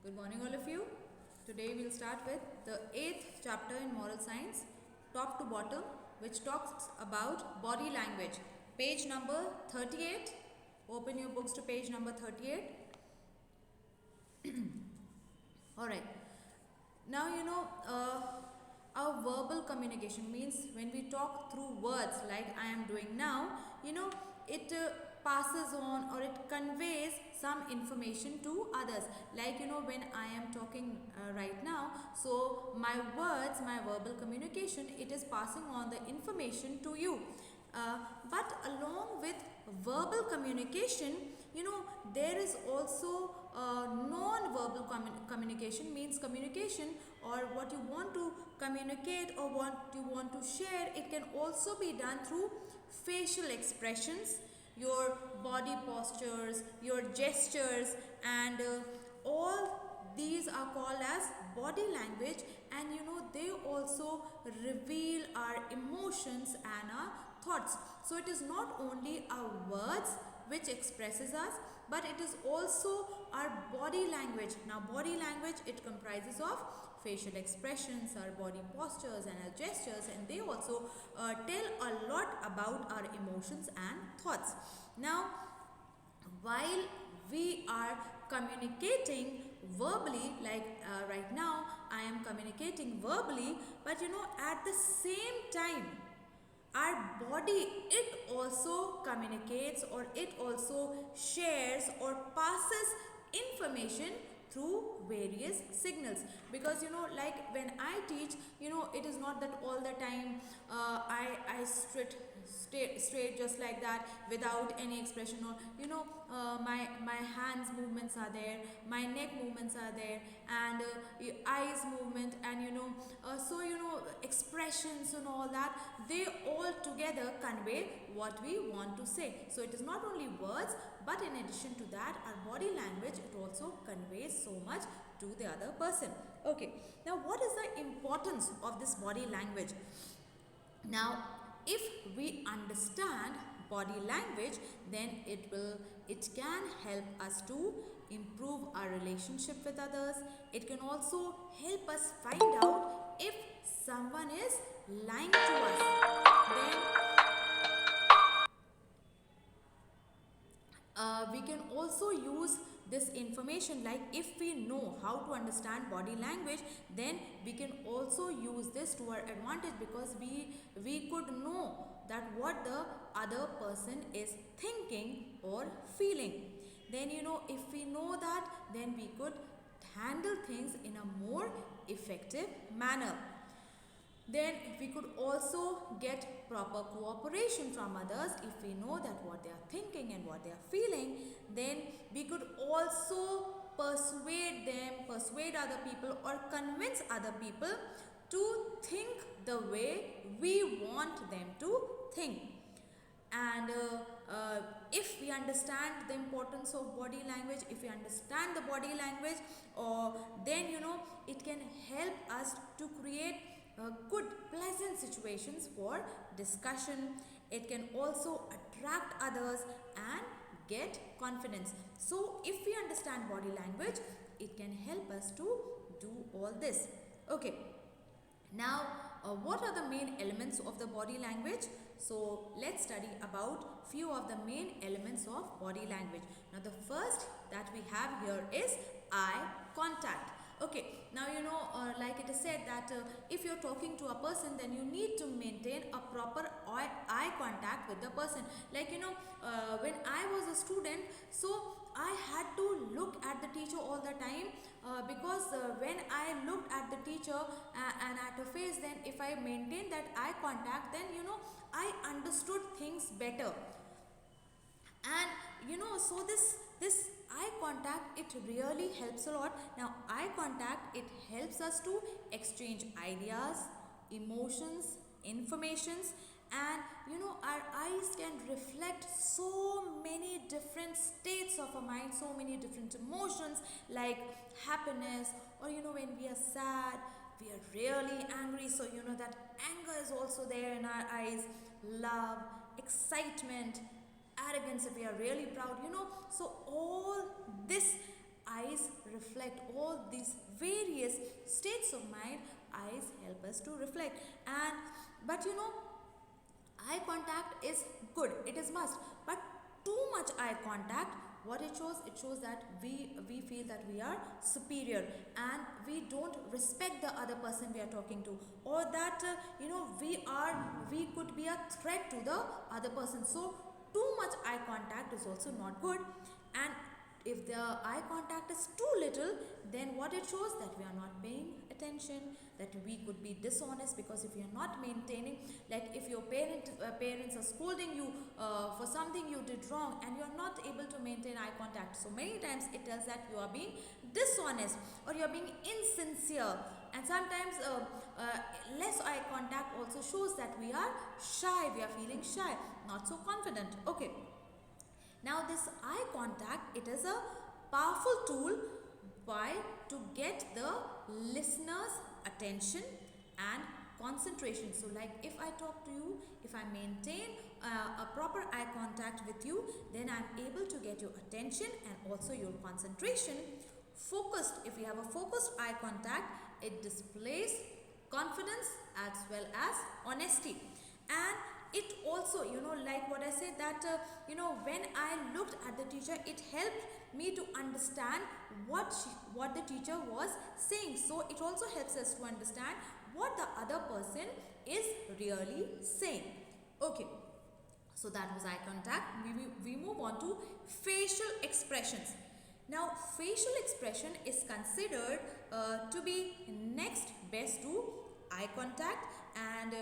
Good morning, all of you. Today we'll start with the 8th chapter in moral science, top to bottom, which talks about body language. Page number 38. Open your books to page number 38. Alright. Now, our verbal communication means when we talk through words like I am doing now, it passes on or it conveys some information to others. Like, when I am talking right now, so my words, my verbal communication, it is passing on the information to you. But along with verbal communication, there is also non-verbal communication, means communication or what you want to communicate or what you want to share. It can also be done through facial expressions, your body postures, your gestures, and all these are called as body language, and they also reveal our emotions and our thoughts. So it is not only our words which expresses us, but it is also our body language. Now body language, it comprises of facial expressions, our body postures and our gestures, and they also tell a lot about our emotions and thoughts. Now while we are communicating verbally, like right now I am communicating verbally, but at the same time our body, it also communicates or it also shares or passes information through various signals. Because like when I teach, it is not that all the time I straight just like that without any expression, or my hands movements are there, my neck movements are there, and eyes movement, and so expressions and all that, they all together convey what we want to say. So it is not only words, but in addition to that, our body language, it also conveys so much to the other person. Okay, now what is the importance of this body language? Now if we understand body language, then it can help us to improve our relationship with others. It can also help us find out if someone is lying to us. Then we can also use this information, like if we know how to understand body language, then we can also use this to our advantage, because we could know that what the other person is thinking or feeling. Then if we know that, then we could handle things in a more effective manner. Then we could also get proper cooperation from others if we know that what they are thinking and what they are feeling. Then we could also persuade other people or convince other people to think the way we want them to think. And if we understand the importance of body language, if we understand the body language, then it can help us to create good pleasant situations for discussion. It can also attract others and get confidence. So if we understand body language, it can help us to do all this. Okay, now what are the main elements of the body language? So let's study about few of the main elements of body language. Now the first that we have here is eye contact. Okay, now like it is said that if you're talking to a person, then you need to maintain a proper eye contact with the person. Like when I was a student, so I had to look at the teacher all the time, because when I looked at the teacher and at her face, then if I maintained that eye contact, then I understood things better. And so this eye contact, it really helps a lot. Now eye contact, it helps us to exchange ideas, emotions, informations, and our eyes can reflect so many different states of our mind, so many different emotions, like happiness, or when we are sad, we are really angry, so that anger is also there in our eyes, love, excitement, arrogance, if we are really proud, so all this eyes reflect all these various states of mind. Eyes help us to reflect. And but eye contact is good, it is must, but too much eye contact, what it shows that we feel that we are superior and we don't respect the other person we are talking to, or that we could be a threat to the other person. So too much eye contact is also not good. And if the eye contact is too little, then what it shows, that we are not paying attention, that we could be dishonest, because if you are not maintaining, like if your parents are scolding you for something you did wrong and you are not able to maintain eye contact, so many times it tells that you are being dishonest or you are being insincere. And sometimes less eye contact also shows that we are shy, we are feeling shy, not so confident. Okay. Now this eye contact, it is a powerful tool by to get the listener's attention and concentration. So like if I talk to you, if I maintain a proper eye contact with you, then I'm able to get your attention and also your concentration focused. If we have a focused eye contact, it displays confidence as well as honesty. And it also, like what I said, that when I looked at the teacher, it helped me to understand what the teacher was saying. So it also helps us to understand what the other person is really saying. Okay, so that was eye contact. We move on to facial expressions. Now facial expression is considered to be next best to eye contact. And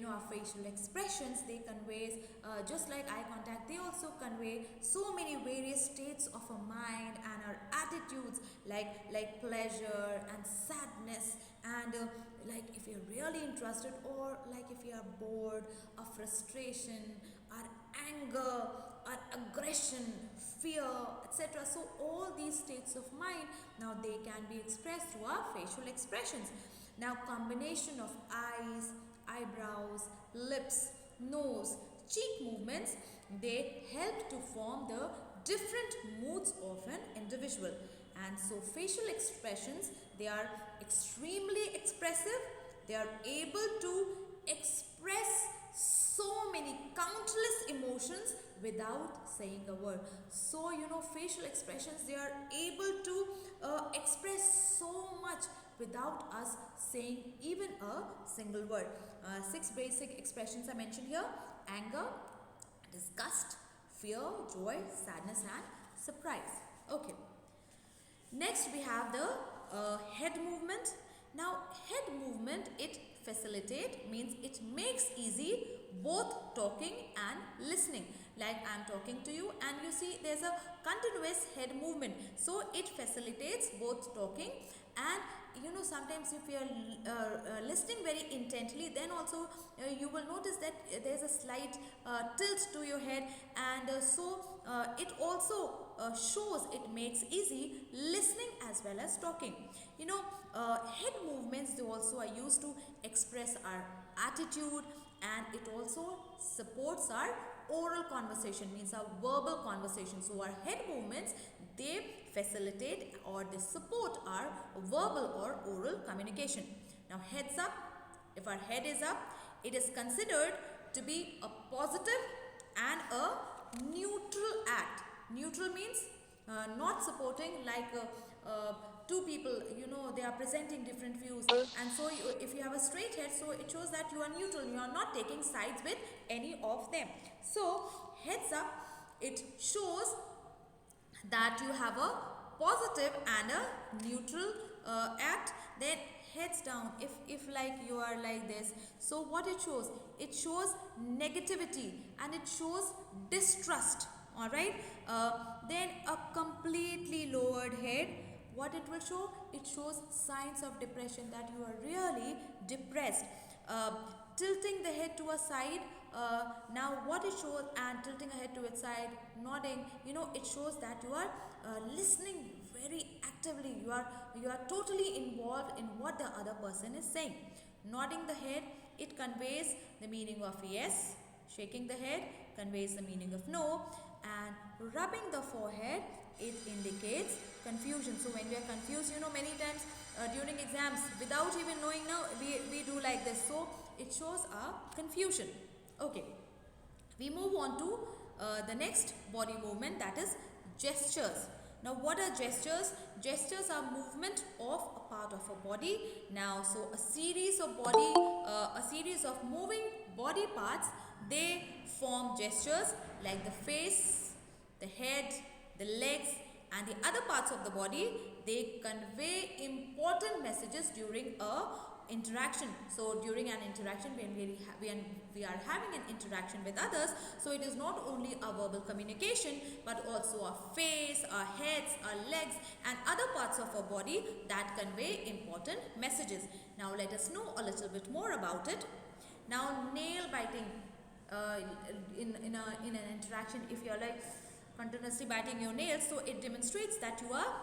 our facial expressions, they conveys just like eye contact, they also convey so many various states of our mind and our attitudes, like pleasure and sadness, and like if you're really interested, or like if you are bored, or frustration, or anger, or aggression, fear, etc. So all these states of mind, now they can be expressed through our facial expressions. Now combination of eyes, eyebrows, lips, nose, cheek movements, they help to form the different moods of an individual. And so facial expressions, they are extremely expressive. They are able to express so many countless emotions without saying a word. So facial expressions, they are able to express so much without us saying even a single word. 6 basic expressions are mentioned here: anger, disgust, fear, joy, sadness and surprise. Okay. Next we have the head movement. Now head movement, it facilitate, means it makes easy both talking and listening. Like I am talking to you and you see there's a continuous head movement, so it facilitates both talking and sometimes if you are listening very intently, then also you will notice that there's a slight tilt to your head, and so it also shows, it makes easy listening as well as talking. Head movements, they also are used to express our attitude, and it also supports our oral conversation, means our verbal conversation. So our head movements, they facilitate or they support our verbal or oral communication. Now heads up, if our head is up, it is considered to be a positive and a neutral act. Neutral means not supporting, like two people, they are presenting different views, and so if you have a straight head, so it shows that you are neutral, you are not taking sides with any of them. So heads up, it shows that you have a positive and a neutral act. Then heads down, if like you are like this, so what it shows negativity and it shows distrust. All right. Then a completely lowered head, what it will show, it shows signs of depression, that you are really depressed. Tilting the head to a side, now what it shows, and tilting a head to its side, nodding, it shows that you are listening very actively, you are totally involved in what the other person is saying. Nodding the head, it conveys the meaning of yes. Shaking the head conveys the meaning of no. And rubbing the forehead, it indicates confusion. So when we are confused, many times during exams, without even knowing, now we do like this. So it shows a confusion. Okay, we move on to the next body movement, that is gestures. Now what are gestures? Gestures are movement of a part of a body. Now so a series of moving body parts, they form gestures, like the face, the head, the legs and the other parts of the body. They convey important messages during a interaction. So during an interaction, when we are having an interaction with others, so it is not only a verbal communication, but also our face, our heads, our legs and other parts of our body that convey important messages. Now let us know a little bit more about it. Now nail biting, in an interaction, if you are like continuously biting your nails, so it demonstrates that you are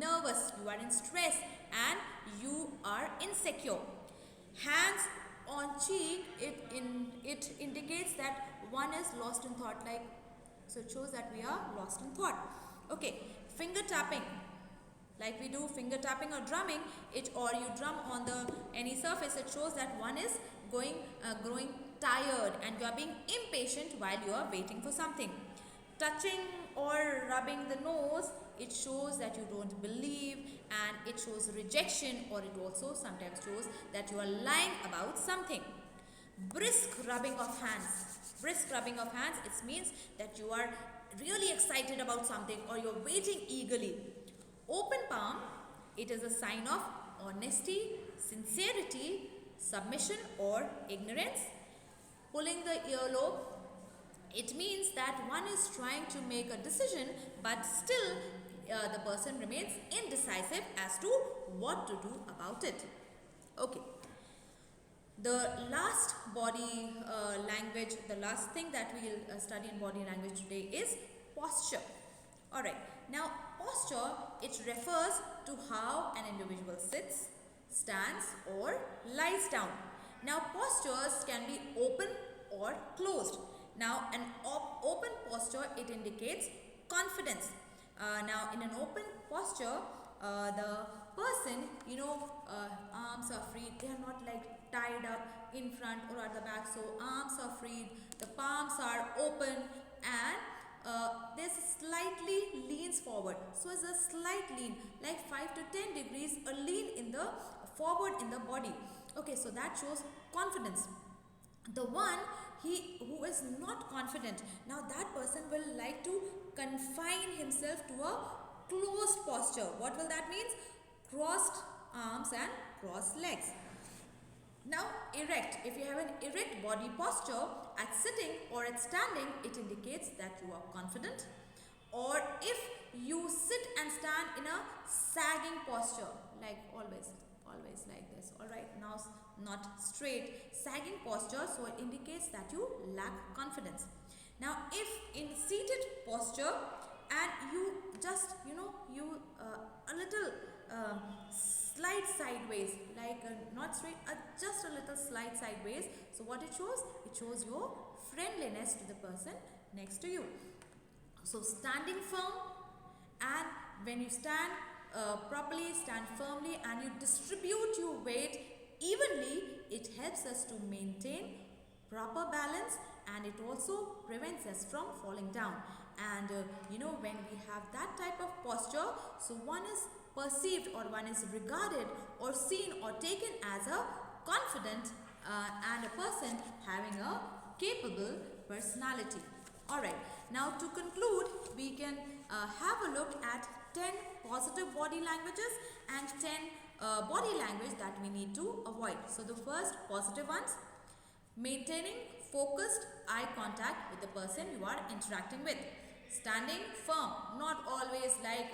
nervous, you are in stress and you are insecure. Hands on cheek, it indicates that one is lost in thought, like, so it shows that we are lost in thought. Okay, finger tapping, like we do finger tapping or drumming it, or you drum on the any surface, it shows that one is growing tired and you are being impatient while you are waiting for something. Touching or rubbing the nose, it shows that you don't believe and it shows rejection, or it also sometimes shows that you are lying about something. Brisk rubbing of hands. Brisk rubbing of hands, it means that you are really excited about something or you're waiting eagerly. Open palm, it is a sign of honesty, sincerity, submission or ignorance. Pulling the earlobe, it means that one is trying to make a decision, but still the person remains indecisive as to what to do about it. Okay. The last body language, the last thing that we will study in body language today is posture. Alright. Now posture, it refers to how an individual sits, stands or lies down. Now postures can be open or closed. Now an open posture, it indicates confidence. Now in an open posture, the person, arms are free, they are not like tied up in front or at the back, so arms are free, the palms are open and this slightly leans forward. So it's a slight lean, like 5 to 10 degrees, a lean in the forward in the body. Okay, so that shows confidence. The one who is not confident, now that person will like to confine himself to a closed posture. What will that mean? Crossed arms and crossed legs. Now erect, if you have an erect body posture at sitting or at standing, it indicates that you are confident. Or if you sit and stand in a sagging posture, like always like this, alright, now not straight, sagging posture, so it indicates that you lack confidence. Now if in seated posture and you just a little slide sideways, like not straight, just a little slide sideways, so what it shows your friendliness to the person next to you. So standing firm, and when you stand properly, stand firmly and you distribute your weight evenly, it helps us to maintain proper balance and it also prevents us from falling down. And when we have that type of posture, so one is perceived or one is regarded or seen or taken as a confident and a person having a capable personality. Alright, now to conclude, we can have a look at 10 positive body languages and 10 body language that we need to avoid. So the first positive ones: maintaining focused eye contact with the person you are interacting with. Standing firm, not always like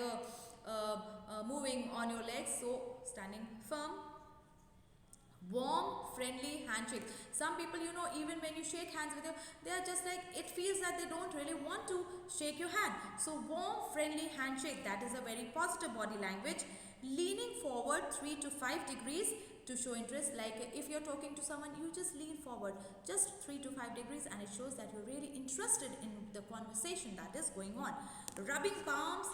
moving on your legs, so standing firm. Warm, friendly handshake. Some people, even when you shake hands with them, they are just like, it feels that they don't really want to shake your hand. So warm, friendly handshake, that is a very positive body language. Leaning forward 3 to 5 degrees to show interest. Like if you're talking to someone, you just lean forward just 3 to 5 degrees, and it shows that you're really interested in the conversation that is going on. Rubbing palms,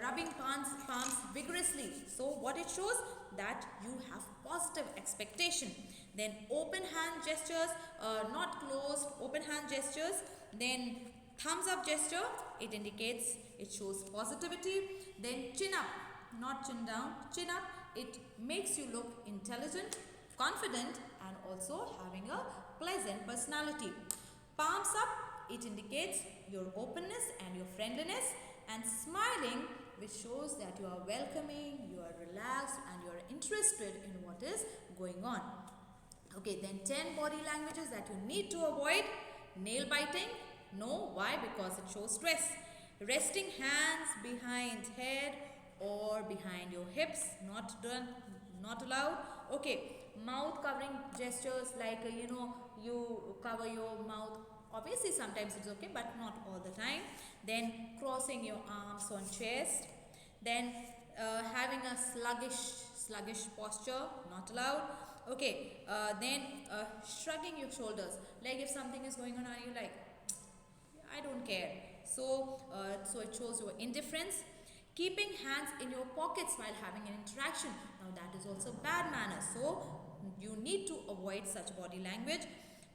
rubbing palms vigorously. So what it shows, that you have positive expectation. Then open hand gestures, not closed, open hand gestures. Then thumbs up gesture, it indicates, it shows positivity. Then chin up, not chin down, chin up, it makes you look intelligent, confident, and also having a pleasant personality. Palms up, it indicates your openness and your friendliness. And smiling, which shows that you are welcoming, you are relaxed, and you are interested in what is going on. Okay, then 10 body languages that you need to avoid. Nail biting, no. Why? Because it shows stress. Resting hands behind head or behind your hips, not done, not allowed. Okay, mouth covering gestures, like you cover your mouth. Obviously sometimes it's okay, but not all the time. Then crossing your arms on chest. Then having a sluggish posture, not allowed. Okay, then shrugging your shoulders, like if something is going on and you're like, I don't care. So it shows your indifference. Keeping hands in your pockets while having an interaction, now that is also bad manners. So you need to avoid such body language.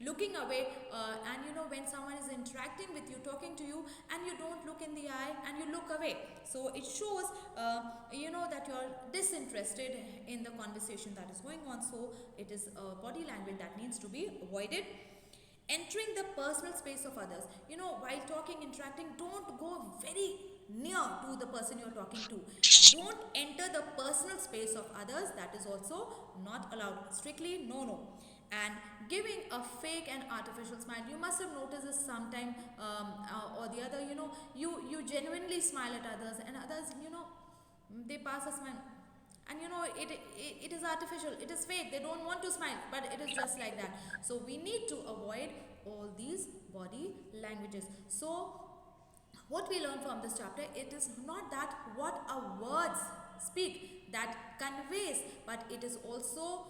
Looking away, and when someone is interacting with you, talking to you, and you don't look in the eye and you look away, so it shows that you're disinterested in the conversation that is going on. So it is a body language that needs to be avoided. Entering the personal space of others, while talking, interacting, don't go very near to the person you're talking to. Don't enter the personal space of others, that is also not allowed. Strictly no. And giving a fake and artificial smile, you must have noticed this sometime or the other. You genuinely smile at others, and others, they pass a smile, and it is artificial, it is fake, they don't want to smile, but it is just like that. So we need to avoid all these body languages. So what we learn from this chapter, it is not that what our words speak that conveys, but it is also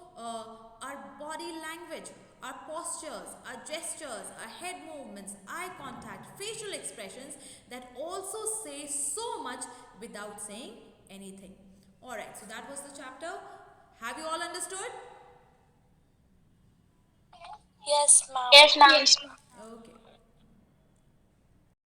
our body language, our postures, our gestures, our head movements, eye contact, facial expressions, that also say so much without saying anything. Alright, so that was the chapter. Have you all understood? Yes, ma'am. Yes, ma'am.